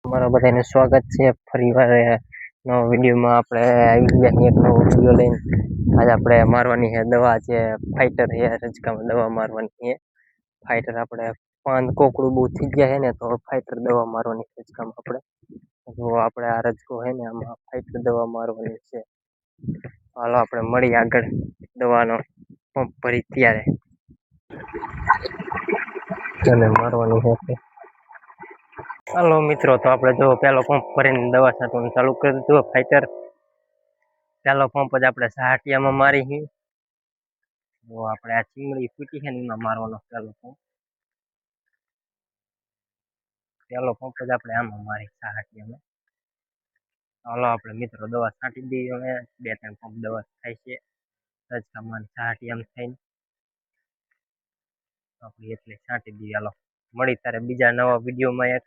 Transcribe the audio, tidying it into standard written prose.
તમારા બધાનું સ્વાગત છે ફરીવાર નવો વિડીયોમાં. આપણે આવી ગયા એક નવો વિડીયો લઈને. આજે આપણે મારવાની છે દવા છે ફાઈટર છે રજકામાં દવા મારવાની છે ફાઈટર. આપણે પાન કોકડું બહુ થઈ ગયા છે ને તો ફાઈટર દવા મારવાની રજકામાં આપણે. જો આપણે આ રજકો છે ને આમાં ફાઈટર દવા મારવાની છે. હાલો આપણે મળી આગળ દવાનો પંપ ભરી ત્યારે અને મારવાની છે. હાલો મિત્રો, તો આપણે જો પેલો પંપ ભરીને દવા છાંટવાનું ચાલુ કરી દીધું ફાઈટર. પેલો પંપ જ આપણે સહાટિયામાં મારી છે. તો આપણે આ ચીમડી ફૂટી છે ને એમાં મારવાનો પેલો પંપ જ આપણે આમાં મારી સહાટિયામાં. હાલો આપણે મિત્રો દવા છાંટી દઈએ. હવે 2-3 પંપ દવા થાય છે રજકામાં સહાટિયામાં થઈને આપણે એટલે છાંટી દઈએ. હાલો મળી તારે બીજા નવા વિડીયોમાં એક